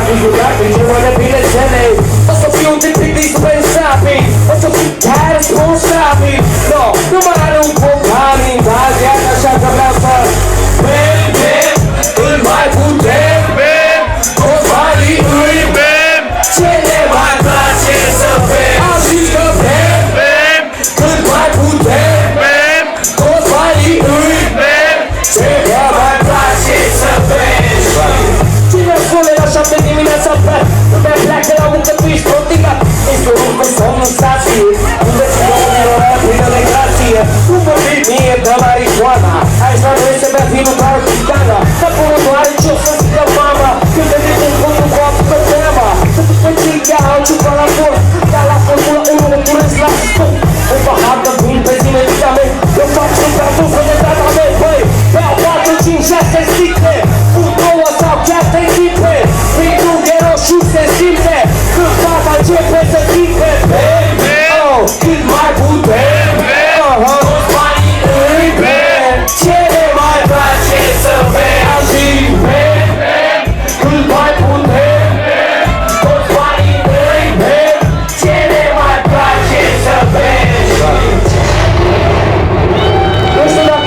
figurati che vuole bine cene. O să fiu un tip dispensabil, o să fiu chiar responsabil. No, nu mă are un companii, dar iar așa că vreau să bem, bem, îl mai putem, bem, toți banii îi bem. Ce ne mai place să bem? Am zis că bem, bem, cât mai putem, bem, toți banii îi bem. Ce ne mai place să bem? Cine spune la 7 dimineața pe lumea pleacă la muncă, tu ești protigat. Ești un rup cu somnul stație, unde ți omilor aia plină de grație. Nu vorbi mie de marihuana, aici la noi se bea vinul doar